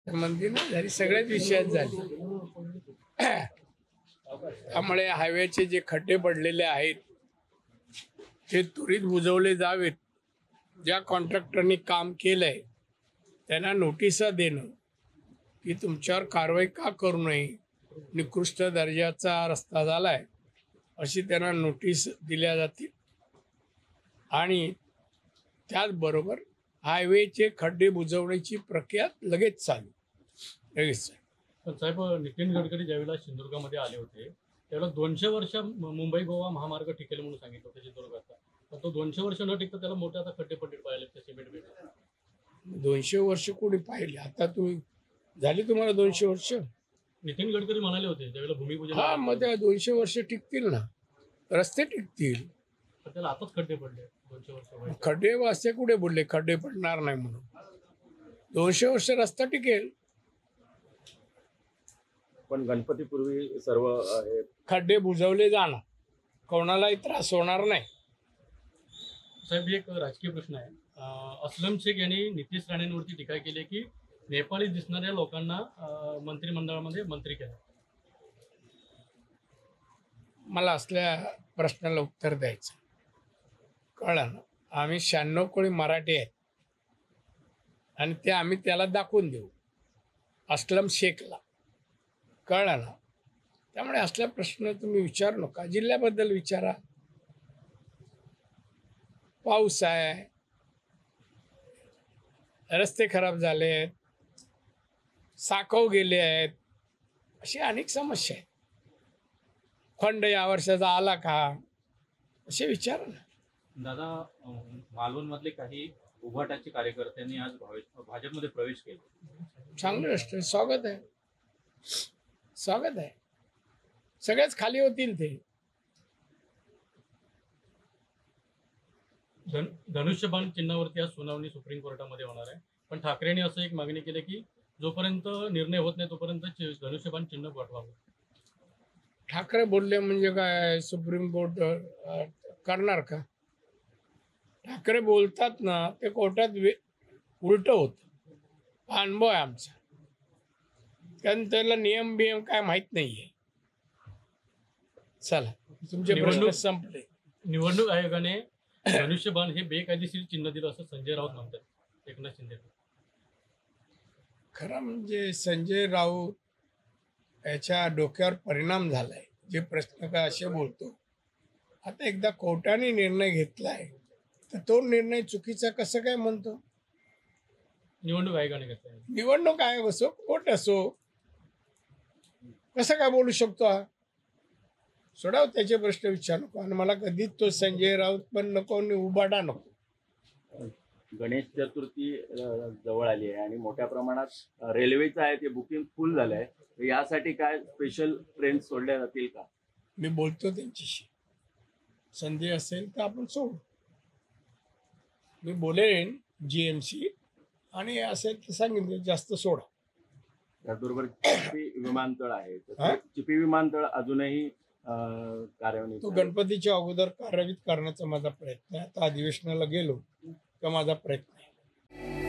मंदी नाही झाली, सगळ्याच विषयात झाली. त्यामुळे हायवेचे जे खड्डे पडलेले आहेत ते त्वरित बुजवले जावेत. ज्या कॉन्ट्रॅक्टरनी काम केलंय त्यांना नोटिसा देणं की तुमच्यावर कारवाई का करू नये, निकृष्ट दर्जाचा रस्ता झालाय अशी त्यांना नोटीस दिल्या जातील. आणि त्याचबरोबर हायवेचे खड्डे बुजवण्याची प्रक्रिया लगेच चालू. पण साहेब, नितीन गडकरी ज्यावेळेला सिंधुदुर्गामध्ये आले होते त्यावेळेला 200 वर्ष मुंबई गोवा महामार्ग टिकेल म्हणून सांगितलं होतं सिंधुदुर्गाचा. पण तो 200 वर्ष न टिकता त्याला मोठे आता खड्डे पडले पाहिले त्या सिमेंट बेट. 200 वर्ष कोणी पाहिले? आता तुम्ही झाली तुम्हाला 200 वर्ष? नितीन गडकरी म्हणाले होते त्यावेळेला भूमिपूजन. हा, मग त्या 200 वर्ष टिकतील ना, रस्ते टिकतील. पण त्याला आताच खड्डे पडले 200 वर्ष व्हायचे. खड्डे वाजते कुठे बोलले खड्डे पडणार नाही म्हणून? 200 वर्ष रस्ता टिकेल. पण गणपतीपूर्वी सर्व खड्डे बुजवले जाणार, कोणालाही त्रास होणार नाही. साहेब, एक राजकीय प्रश्न आहे. असलम शेख यांनी नितीश राणेंवरती टीका केली की नेपाळी दिसणाऱ्या लोकांना मंत्रिमंडळामध्ये मंत्री केलं. मला असल्या प्रश्नाला उत्तर द्यायचं कळलं ना. आम्ही 96 कोणी मराठी आहेत आणि ते आम्ही त्याला दाखवून देऊ, असलम शेखला. कळलं ना. त्यामुळे असला प्रश्न तुम्ही विचारू नका, जिल्ह्याबद्दल विचारा. पाऊस आहे, रस्ते खराब झाले आहेत, साकव गेले आहेत, अशी अनेक समस्या आहेत. फंड या वर्षाचा आला का, असे विचार ना. दादा, मालवणमधले काही उभाटाचे कार्यकर्त्यांनी आज भाजपमध्ये प्रवेश केला. चांगलं गोष्ट, स्वागत आहे, स्वागत आहे. सगळेच खाली होतील ते. धनुष्यबाण चिन्हावरती आज सुनावणी सुप्रीम कोर्टामध्ये होणार आहे. पण ठाकरेंनी असं एक मागणी केली की जोपर्यंत निर्णय होत नाही तोपर्यंत धनुष्यबाण चिन्ह पाठवावं. ठाकरे बोलले म्हणजे काय सुप्रीम कोर्ट करणार का? ठाकरे बोलतात ना ते कोर्टात उलट होतं. हा अनुभव आहे आमचा. कारण त्याला नियम बियम काय माहित नाहीये. चला, तुमचे प्रश्न संपले. निवडणूक आयोगाने धनुष्यबाण हे बेकायदेशीर चिन्ह दिलं असं संजय राऊत म्हणतात एकनाथ शिंदे. खरं म्हणजे संजय राऊत याच्या डोक्यावर परिणाम झालाय. जे प्रश्न काय असे बोलतो. आता एकदा कोर्टाने निर्णय घेतलाय तर तो निर्णय चुकीचा कसं काय म्हणतो? निवडणूक आयोगाने घेतला. निवडणूक आयोग असो, कोर्ट असो, कसं काय बोलू शकतो हा? सोडाव त्याचे प्रश्न विचार नको. आणि मला कधीच तो संजय राऊत पण नको आणि उबाडा नको. गणेश चतुर्थी जवळ आली आहे आणि मोठ्या प्रमाणात रेल्वेचं आहे ते बुकिंग फुल झालं आहे. यासाठी काय स्पेशल ट्रेन सोडल्या जातील का? मी बोलतो त्यांच्याशी. संधी असेल तर आपण सोडू. मी बोलेन GMC आणि असेल तर सांगितलं जास्त सोडा. त्याचबरोबर चिपी विमानतळ आहे, चिपी विमानतळ अजूनही कार्यान्वित तो गणपतीच्या अगोदर कार्यान्वित करण्याचा माझा प्रयत्न आहे. आता अधिवेशनाला गेलो का माझा प्रयत्न आहे.